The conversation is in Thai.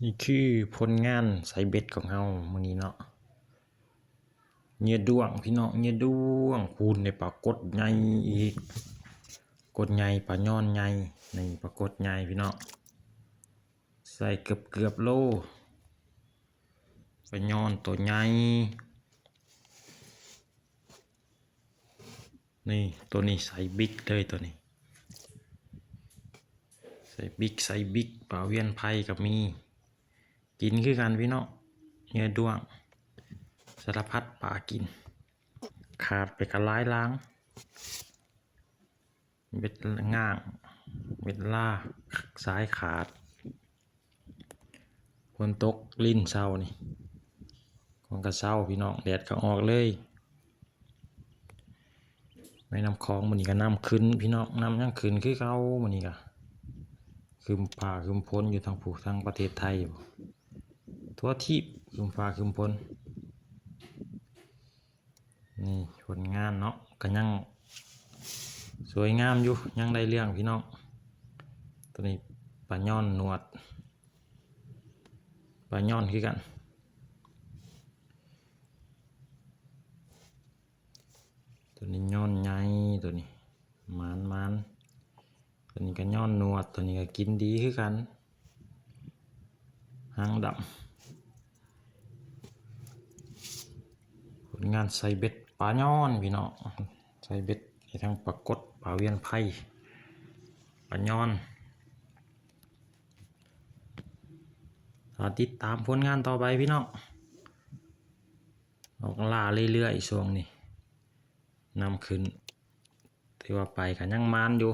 นี่คือผลงานใส่เบ็ดของเฮามื้อนี้เนาะเหยื่อด้วงพี่น้องเหยื่อด้วงคูณในปลากดใหญ่อีกกดใหญ่ปลาย้อนใหญ่นี่ปลากดใหญ่พี่น้องใส่เกือบโลปลาย้อนตัวใหญ่นี่ตัวนี้ใส่บิ๊กเลยตัวนี้ใส่บิ๊กปลาเวียนไผ่กับมีกินคือกันพี่น้องเหยื่อด้วงสารพัดปลากินขาดไปกระล้ายล้างเบ็ดง่างเบ็ดล่าสายขาดฝนตกลิ้นเศร้านี่คนก็เศร้าพี่น้องแดดก็ออกเลยไม่น้ำคลองมันนี่ก็น้ำขึ้นพี่น้องน้ำยังขึ้นคือเขามันนี่ก็คืมฟ้าคืมฝนอยู่ทางภูทางประเทศไทยทั่วทิพย์คืมฟ้าคืมฝนนี่ผลงานเนาะก็ยังสวยงามอยู่ยังได้เรื่องพี่น้องตัวนี้ปลาย้อนหนวดปลาย้อนคือกันตัวนี้ย้อนใหญ่ตัวนี้มันตัวนี้ก็ย้อนหนวดตัวนี้ก็กินดีคือกันหางดำผลงานใส่เบ็ดปลาย้อนพี่น้องใส่เบ็ดให้ทั้งปลากดปลาเวียนไผ่ปลาย้อนติดตามผลงานต่อไปพี่น้องออกล่าเรื่อยๆช่วงนี้นำขึ้นที่ว่าไปกันยังมานอยู่